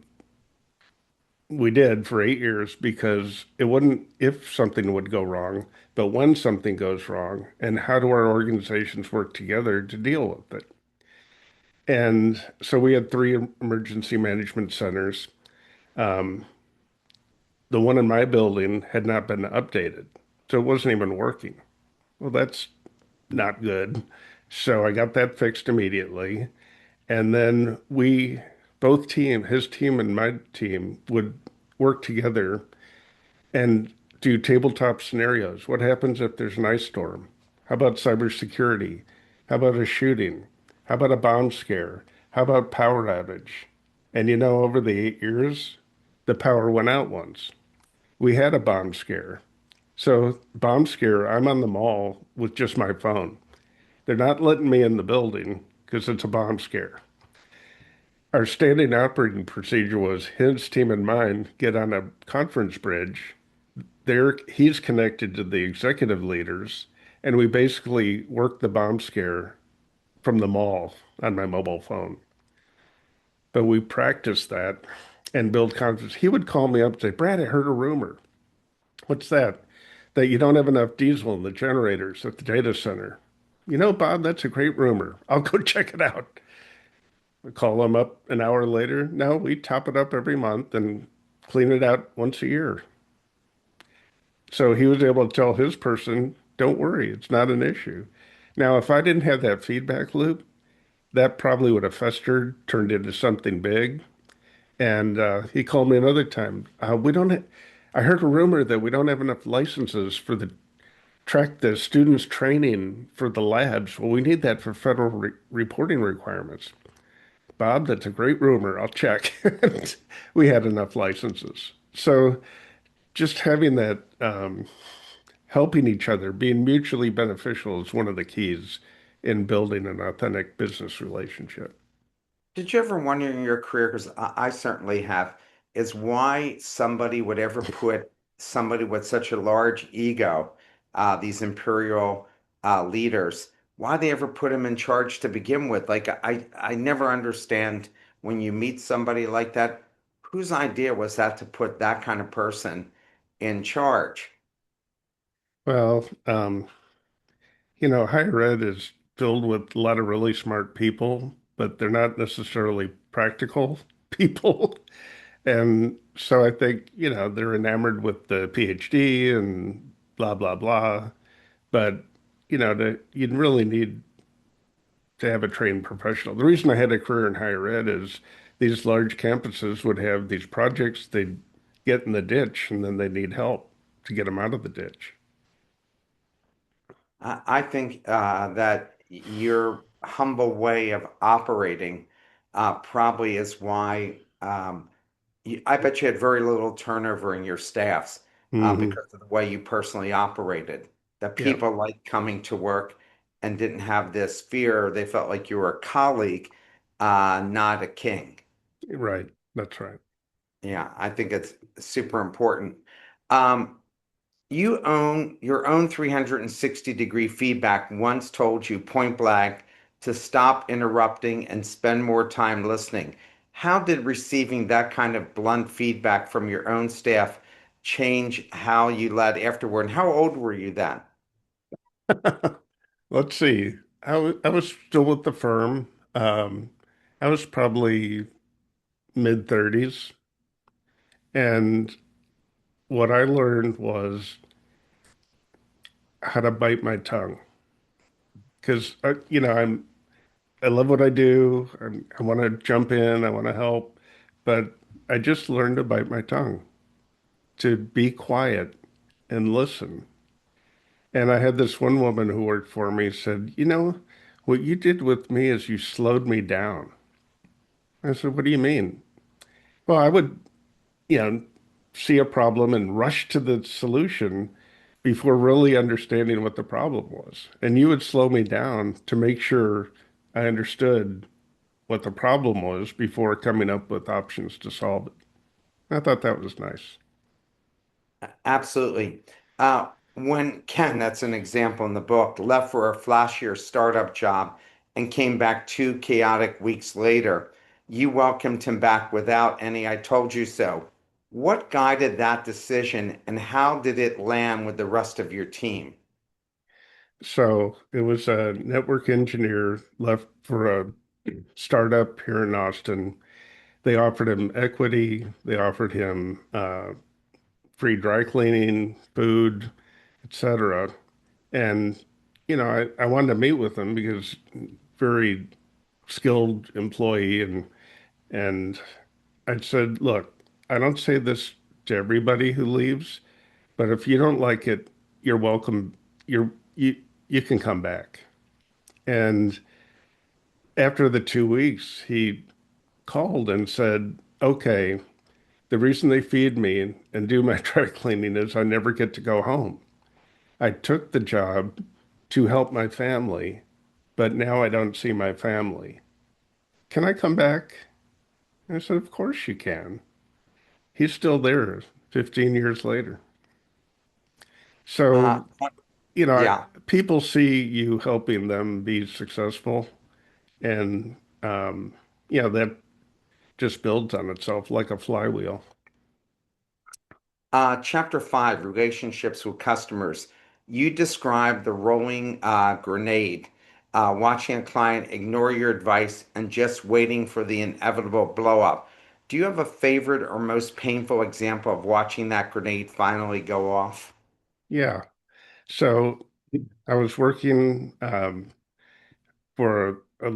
[SPEAKER 2] We did for 8 years because it wouldn't if something would go wrong, but when something goes wrong, and how do our organizations work together to deal with it? And so we had three emergency management centers. Um, the one in my building had not been updated, so it wasn't even working. Well, that's not good. So I got that fixed immediately. And then both his team and my team would work together and do tabletop scenarios. What happens if there's an ice storm? How about cybersecurity? How about a shooting? How about a bomb scare? How about power outage? And over the 8 years, the power went out once. We had a bomb scare. So bomb scare, I'm on the mall with just my phone. They're not letting me in the building because it's a bomb scare. Our standing operating procedure was his team and mine get on a conference bridge. There, he's connected to the executive leaders, and we basically work the bomb scare from the mall on my mobile phone. But we practiced that and build confidence. He would call me up and say, Brad, I heard a rumor. What's that? That you don't have enough diesel in the generators at the data center. You know, Bob, that's a great rumor. I'll go check it out. I call him up an hour later. No, we top it up every month and clean it out once a year. So he was able to tell his person, don't worry, it's not an issue. Now, if I didn't have that feedback loop, that probably would have festered, turned into something big. And he called me another time. We don't. I heard a rumor that we don't have enough licenses for the students' training for the labs. Well, we need that for federal reporting requirements. Bob, that's a great rumor. I'll check. We had enough licenses. So just having that, helping each other, being mutually beneficial is one of the keys in building an authentic business relationship.
[SPEAKER 1] Did you ever wonder in your career, because I certainly have, is why somebody would ever put somebody with such a large ego, these imperial leaders, why they ever put him in charge to begin with? Like I never understand when you meet somebody like that, whose idea was that to put that kind of person in charge?
[SPEAKER 2] Well, higher ed is filled with a lot of really smart people, but they're not necessarily practical people. And so I think, they're enamored with the PhD and blah, blah, blah. But, you really need to have a trained professional. The reason I had a career in higher ed is these large campuses would have these projects, they'd get in the ditch and then they need help to get them out of the ditch.
[SPEAKER 1] I think that your humble way of operating probably is why I bet you had very little turnover in your staffs
[SPEAKER 2] Hmm.
[SPEAKER 1] because of the way you personally operated. That
[SPEAKER 2] Yeah,
[SPEAKER 1] people liked coming to work and didn't have this fear. They felt like you were a colleague, not a king.
[SPEAKER 2] right. That's right.
[SPEAKER 1] Yeah, I think it's super important. Um, You own your own 360-degree feedback once told you point blank to stop interrupting and spend more time listening. How did receiving that kind of blunt feedback from your own staff change how you led afterward? And how old were you then?
[SPEAKER 2] Let's see. I was still with the firm. Um, I was probably mid 30s. And what I learned was how to bite my tongue. Because, I love what I do. I want to jump in, I want to help. But I just learned to bite my tongue, to be quiet and listen. And I had this one woman who worked for me said, what you did with me is you slowed me down. I said, what do you mean? Well, I would, you know, see a problem and rush to the solution before really understanding what the problem was. And you would slow me down to make sure I understood what the problem was before coming up with options to solve it. I thought that was nice.
[SPEAKER 1] Absolutely. When Ken, that's an example in the book, left for a flashier startup job and came back 2 chaotic weeks later, you welcomed him back without any I told you so. What guided that decision and how did it land with the rest of your team?
[SPEAKER 2] So it was a network engineer left for a startup here in Austin. They offered him equity. They offered him free dry cleaning, food, etc. And, I wanted to meet with him because very skilled employee and I said, look, I don't say this to everybody who leaves, but if you don't like it, you're welcome. You can come back. And after the 2 weeks, he called and said, okay, the reason they feed me and do my dry cleaning is I never get to go home. I took the job to help my family, but now I don't see my family. Can I come back? And I said, of course you can. He's still there 15 years later.
[SPEAKER 1] Uh,
[SPEAKER 2] So,
[SPEAKER 1] yeah.
[SPEAKER 2] people see you helping them be successful, and that just builds on itself like a flywheel.
[SPEAKER 1] Chapter 5, Relationships with Customers. You describe the rolling grenade, watching a client ignore your advice and just waiting for the inevitable blow up. Do you have a favorite or most painful example of watching that grenade finally go off?
[SPEAKER 2] Yeah. So I was working for a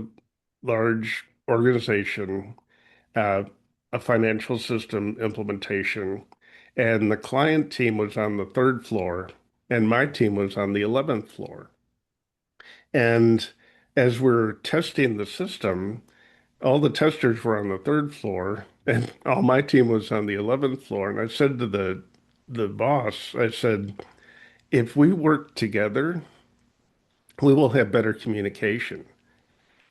[SPEAKER 2] large organization, uh, a financial system implementation, and the client team was on the third floor, and my team was on the 11th floor. And as we're testing the system, all the testers were on the third floor, and all my team was on the 11th floor. And I said to the boss, I said, if we work together, we will have better communication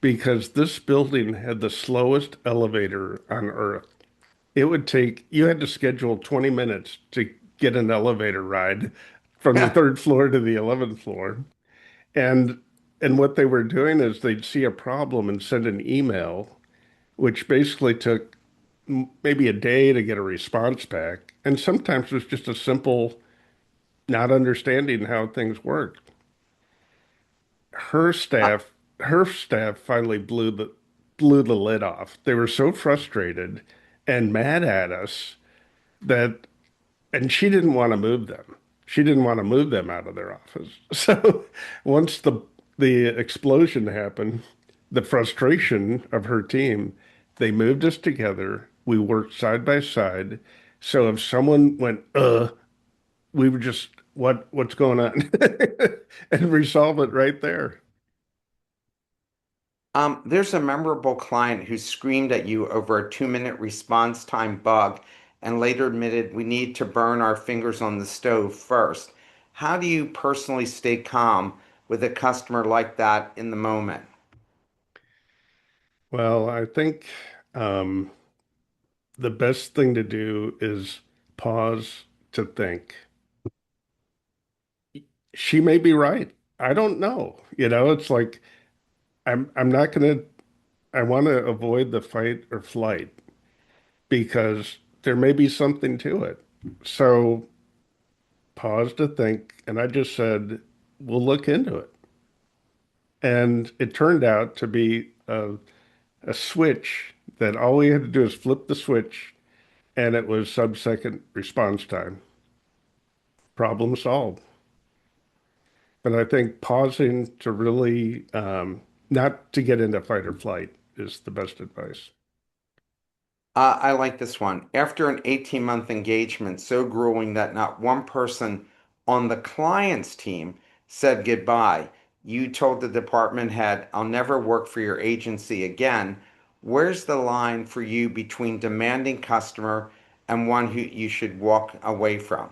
[SPEAKER 2] because this building had the slowest elevator on earth. It would take, you had to schedule 20 minutes to get an elevator ride from the third floor to the 11th floor. And and what they were doing is they'd see a problem and send an email, which basically took maybe a day to get a response back. And sometimes it was just a simple not understanding how things worked. Her staff, her staff finally blew the lid off. They were so frustrated and mad at us that, and she didn't want to move them. She didn't want to move them out of their office. So once the explosion happened, the frustration of her team, they moved us together. We worked side by side. So if someone went, we would just, what's going on? And resolve it right there.
[SPEAKER 1] There's a memorable client who screamed at you over a 2-minute response time bug and later admitted we need to burn our fingers on the stove first. How do you personally stay calm with a customer like that in the moment?
[SPEAKER 2] Well, I think um, the best thing to do is pause to think. She may be right. I don't know. It's like I'm not gonna I want to avoid the fight or flight because there may be something to it. So pause to think, and I just said, we'll look into it. And it turned out to be a switch that all we had to do is flip the switch, and it was sub-second response time. Problem solved. But I think pausing to really not to get into fight or flight is the best advice.
[SPEAKER 1] I like this one. After an 18-month engagement so grueling that not one person on the client's team said goodbye, you told the department head, I'll never work for your agency again. Where's the line for you between demanding customer and one who you should walk away from?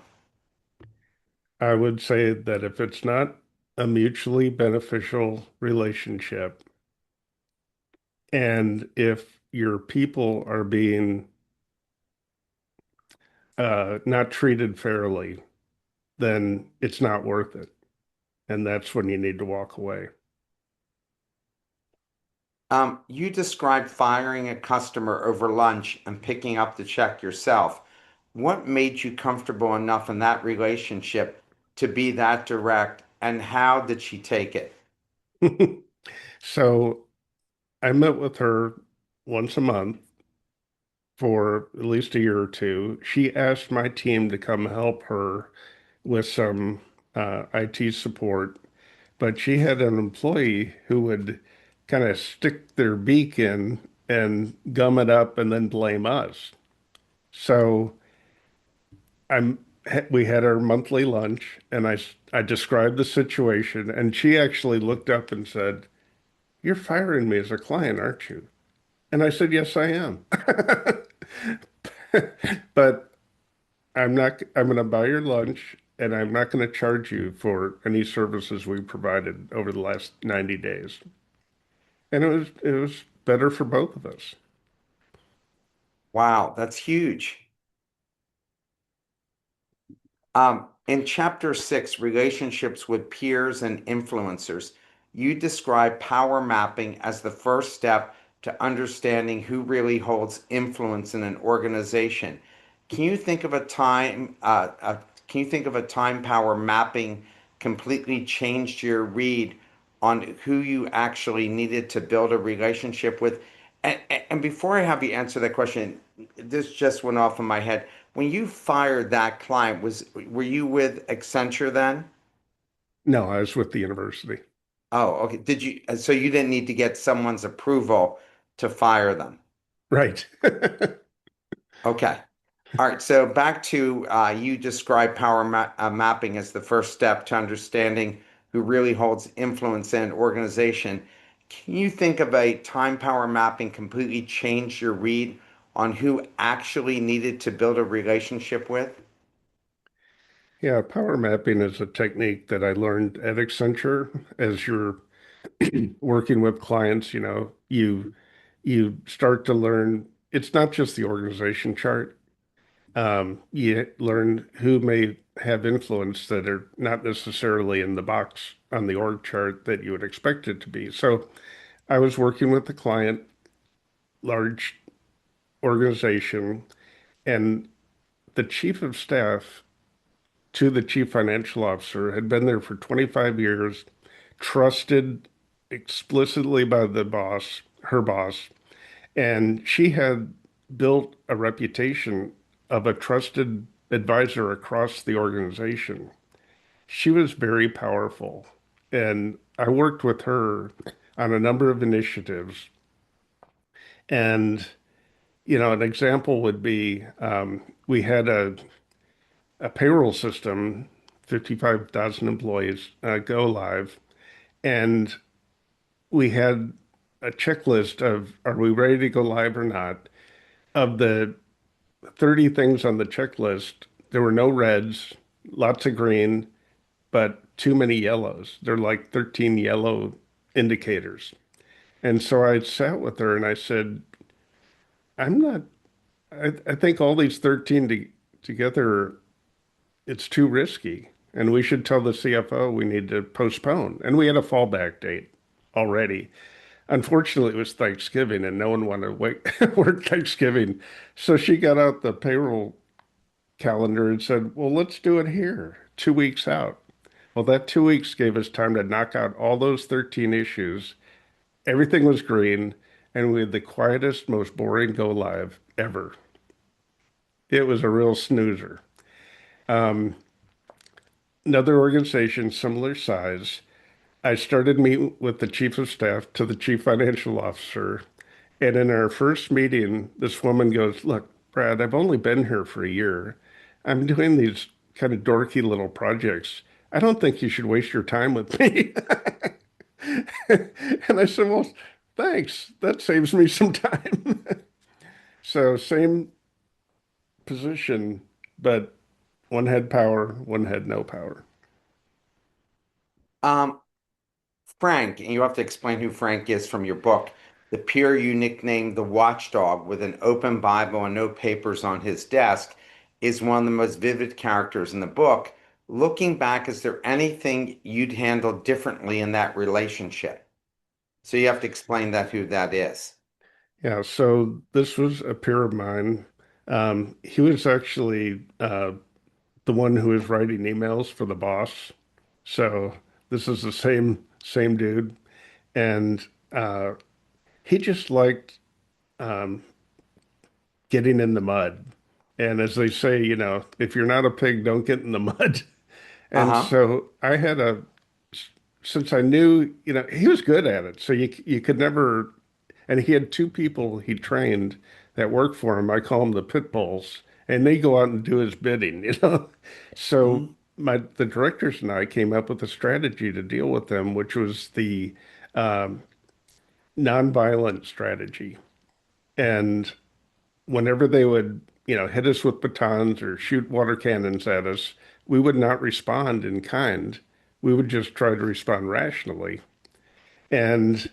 [SPEAKER 2] I would say that if it's not a mutually beneficial relationship, and if your people are being not treated fairly, then it's not worth it. And that's when you need to walk away.
[SPEAKER 1] You described firing a customer over lunch and picking up the check yourself. What made you comfortable enough in that relationship to be that direct, and how did she take it?
[SPEAKER 2] So I met with her once a month for at least a year or two. She asked my team to come help her with some IT support, but she had an employee who would kind of stick their beak in and gum it up and then blame us. So I'm we had our monthly lunch and I described the situation and she actually looked up and said, "You're firing me as a client, aren't you?" And I said, "Yes, I am." But I'm not, I'm going to buy your lunch and I'm not going to charge you for any services we provided over the last 90 days. And it was better for both of us.
[SPEAKER 1] Wow, that's huge. In chapter 6, relationships with peers and influencers, you describe power mapping as the first step to understanding who really holds influence in an organization. Can you think of a time, can you think of a time power mapping completely changed your read on who you actually needed to build a relationship with? And before I have you answer that question, this just went off in my head. When you fired that client, were you with Accenture then?
[SPEAKER 2] No, I was with the university.
[SPEAKER 1] Oh, okay. Did you, so you didn't need to get someone's approval to fire them?
[SPEAKER 2] Right.
[SPEAKER 1] Okay. All right. So back to you describe mapping as the first step to understanding who really holds influence in an organization. Can you think of a time power mapping completely changed your read on who actually needed to build a relationship with?
[SPEAKER 2] Yeah, power mapping is a technique that I learned at Accenture. As you're working with clients, you start to learn it's not just the organization chart. You learn who may have influence that are not necessarily in the box on the org chart that you would expect it to be. So I was working with the client, large organization, and the chief of staff to the chief financial officer had been there for 25 years, trusted explicitly by the boss, her boss, and she had built a reputation of a trusted advisor across the organization. She was very powerful, and I worked with her on a number of initiatives. And, an example would be we had a payroll system, 55,000 employees, go live. And we had a checklist of are we ready to go live or not? Of the 30 things on the checklist, there were no reds, lots of green, but too many yellows. They're like 13 yellow indicators. And so I sat with her and I said, I'm not, I think all these 13 together, it's too risky. And we should tell the CFO we need to postpone. And we had a fallback date already. Unfortunately, it was Thanksgiving and no one wanted to work Thanksgiving. So she got out the payroll calendar and said, well, let's do it here, 2 weeks out. Well, that 2 weeks gave us time to knock out all those 13 issues. Everything was green, and we had the quietest, most boring go live ever. It was a real snoozer. Um, Another organization, similar size, I started meeting with the chief of staff to the chief financial officer. And in our first meeting, this woman goes, look, Brad, I've only been here for a year. I'm doing these kind of dorky little projects. I don't think you should waste your time with me. And I said, well, thanks. That saves me some time. So same position, but one had power, one had no power.
[SPEAKER 1] Um, Frank, and you have to explain who Frank is from your book. The peer you nicknamed the watchdog with an open Bible and no papers on his desk is one of the most vivid characters in the book. Looking back, is there anything you'd handle differently in that relationship? So you have to explain that who that is.
[SPEAKER 2] Yeah, so this was a peer of mine. He was actually the one who was writing emails for the boss. So this is the same dude, and he just liked um, getting in the mud. And as they say, if you're not a pig, don't get in the mud. And
[SPEAKER 1] Uh-huh.
[SPEAKER 2] so since I knew, he was good at it. So you could never, and he had two people he trained that work for him. I call them the pit bulls, and they go out and do his bidding. So
[SPEAKER 1] Mhm.
[SPEAKER 2] the directors and I came up with a strategy to deal with them, which was the um, nonviolent strategy. And whenever they would, hit us with batons or shoot water cannons at us, we would not respond in kind. We would just try to respond rationally. And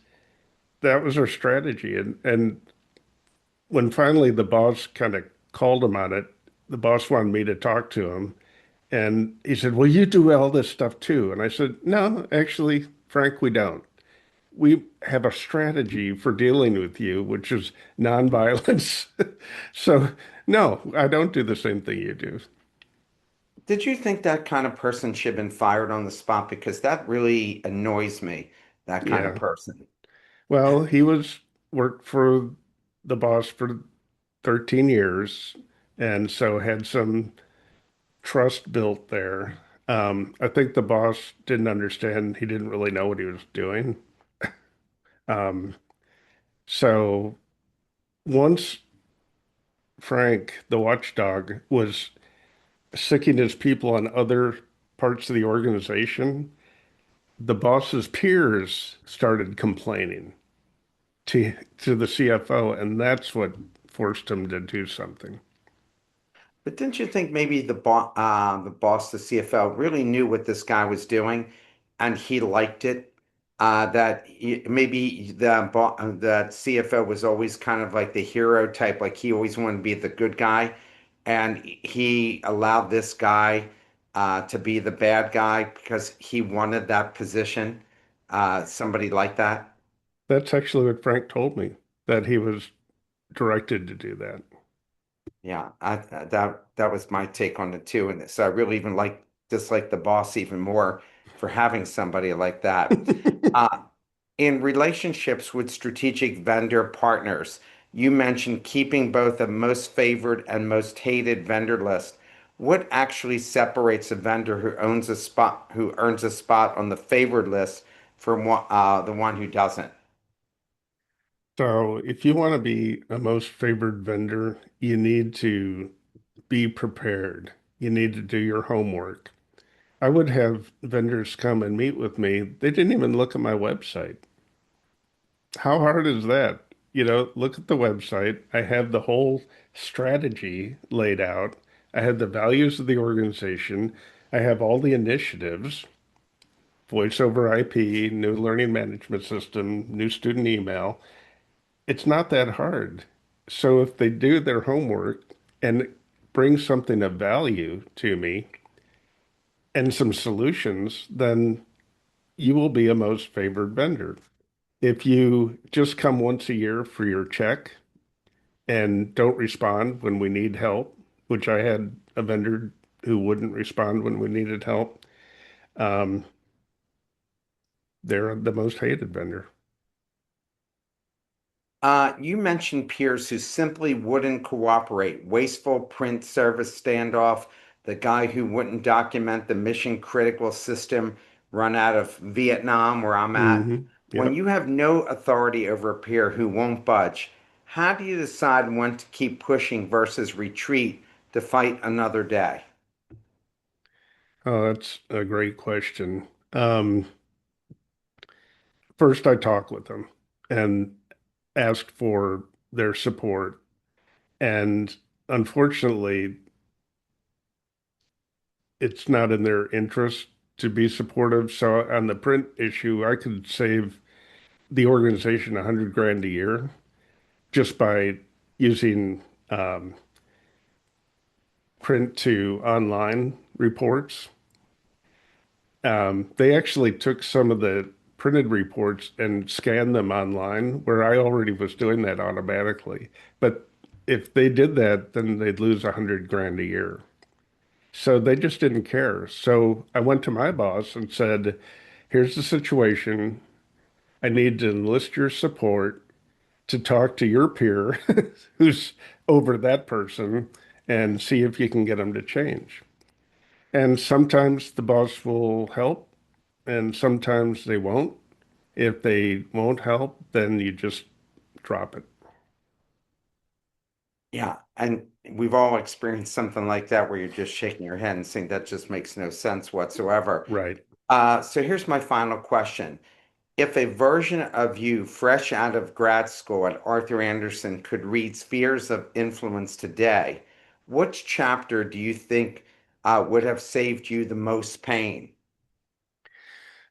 [SPEAKER 2] that was our strategy. And when finally the boss kind of called him on it, the boss wanted me to talk to him. And he said, "Well, you do all this stuff too." And I said, "No, actually, Frank, we don't. We have a strategy for dealing with you, which is nonviolence." So, no, I don't do the same thing you do.
[SPEAKER 1] Did you think that kind of person should have been fired on the spot? Because that really annoys me, that kind of
[SPEAKER 2] Yeah.
[SPEAKER 1] person.
[SPEAKER 2] Well, he was worked for the boss for 13 years and so had some trust built there. I think the boss didn't understand. He didn't really know what he was doing. Um, so once Frank, the watchdog, was sicking his people on other parts of the organization, the boss's peers started complaining to the CFO, and that's what forced him to do something.
[SPEAKER 1] But didn't you think maybe the boss, the CFO, really knew what this guy was doing, and he liked it? Maybe the CFO was always kind of like the hero type, like he always wanted to be the good guy, and he allowed this guy to be the bad guy because he wanted that position. Somebody like that.
[SPEAKER 2] That's actually what Frank told me, that he was directed to do that.
[SPEAKER 1] Yeah, that was my take on it too, and so I really even dislike the boss even more for having somebody like that. Uh, in relationships with strategic vendor partners, you mentioned keeping both a most favored and most hated vendor list. What actually separates a vendor who earns a spot on the favored list from the one who doesn't?
[SPEAKER 2] So if you want to be a most favored vendor, you need to be prepared. You need to do your homework. I would have vendors come and meet with me. They didn't even look at my website. How hard is that? Look at the website. I have the whole strategy laid out. I have the values of the organization. I have all the initiatives, voice over IP, new learning management system, new student email. It's not that hard. So if they do their homework and bring something of value to me and some solutions, then you will be a most favored vendor. If you just come once a year for your check and don't respond when we need help, which I had a vendor who wouldn't respond when we needed help, um, they're the most hated vendor.
[SPEAKER 1] You mentioned peers who simply wouldn't cooperate, wasteful print service standoff, the guy who wouldn't document the mission critical system run out of Vietnam, where I'm at. When
[SPEAKER 2] Yep.
[SPEAKER 1] you have no authority over a peer who won't budge, how do you decide when to keep pushing versus retreat to fight another day?
[SPEAKER 2] Oh, that's a great question. First, I talk with them and ask for their support. And unfortunately, it's not in their interest to be supportive. So on the print issue, I could save the organization 100 grand a year just by using print to online reports. They actually took some of the printed reports and scanned them online, where I already was doing that automatically. But if they did that, then they'd lose 100 grand a year. So they just didn't care. So I went to my boss and said, "Here's the situation. I need to enlist your support to talk to your peer who's over that person and see if you can get them to change." And sometimes the boss will help and sometimes they won't. If they won't help, then you just drop it.
[SPEAKER 1] Yeah, and we've all experienced something like that where you're just shaking your head and saying that just makes no sense whatsoever.
[SPEAKER 2] Right.
[SPEAKER 1] So here's my final question. If a version of you fresh out of grad school at Arthur Anderson could read Spheres of Influence today, which chapter do you think would have saved you the most pain?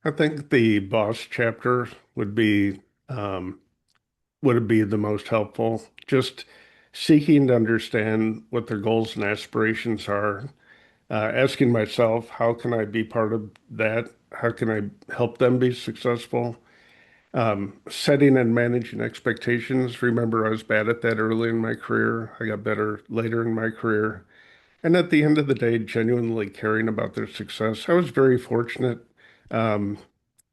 [SPEAKER 2] I think the boss chapter would be um, would be the most helpful. Just seeking to understand what their goals and aspirations are, asking myself, how can I be part of that? How can I help them be successful? Setting and managing expectations. Remember, I was bad at that early in my career. I got better later in my career. And at the end of the day, genuinely caring about their success. I was very fortunate um,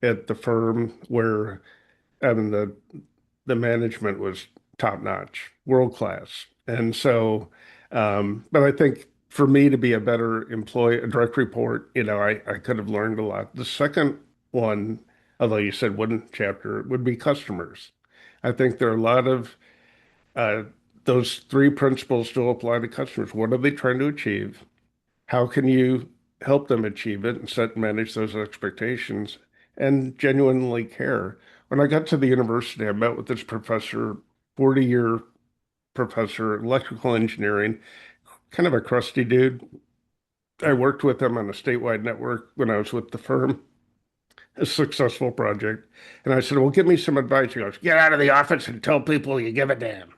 [SPEAKER 2] at the firm where I mean the management was top notch, world class. And so, but I think for me to be a better employee, a direct report, I could have learned a lot. The second one, although you said one chapter, would be customers. I think there are a lot of uh, those three principles still apply to customers. What are they trying to achieve? How can you help them achieve it and set and manage those expectations and genuinely care? When I got to the university, I met with this professor, 40-year professor, electrical engineering, kind of a crusty dude. I worked with him on a statewide network when I was with the firm, a successful project. And I said, well, give me some advice. He goes, get out of the office and tell people you give a damn.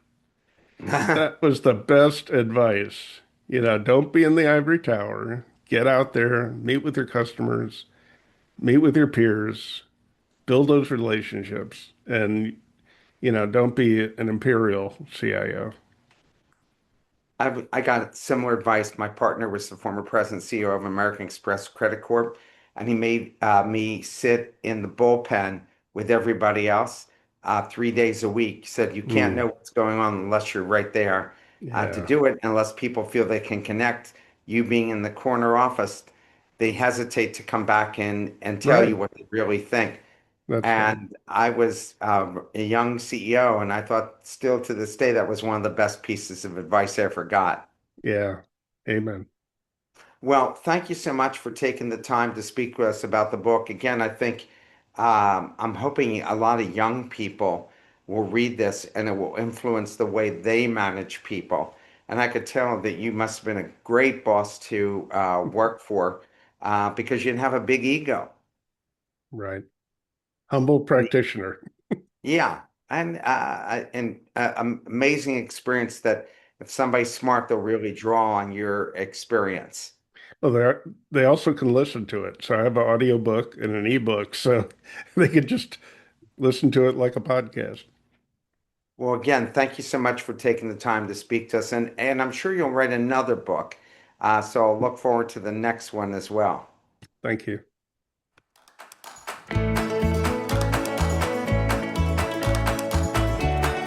[SPEAKER 2] That was the best advice. Don't be in the ivory tower. Get out there, meet with your customers, meet with your peers, build those relationships, and, don't be an imperial CIO.
[SPEAKER 1] I got similar advice. My partner was the former president CEO of American Express Credit Corp, and he made me sit in the bullpen with everybody else 3 days a week. He said you can't know
[SPEAKER 2] Mm,
[SPEAKER 1] what's going on unless you're right there to
[SPEAKER 2] yeah,
[SPEAKER 1] do it, unless people feel they can connect. You being in the corner office, they hesitate to come back in and tell you
[SPEAKER 2] right.
[SPEAKER 1] what they really think.
[SPEAKER 2] That's right.
[SPEAKER 1] And I was a young CEO, and I thought still to this day that was one of the best pieces of advice I ever got.
[SPEAKER 2] Yeah. Amen.
[SPEAKER 1] Well, thank you so much for taking the time to speak with us about the book. Again, I think I'm hoping a lot of young people will read this and it will influence the way they manage people. And I could tell that you must have been a great boss to work for because you didn't have a big ego.
[SPEAKER 2] Right. Humble practitioner.
[SPEAKER 1] Yeah, and amazing experience that if somebody's smart, they'll really draw on your experience.
[SPEAKER 2] Well, they also can listen to it. So I have an audio book and an ebook, so they could just listen to it like a podcast.
[SPEAKER 1] Well, again, thank you so much for taking the time to speak to us, and I'm sure you'll write another book. So I'll look forward to the next one as well.
[SPEAKER 2] Thank you.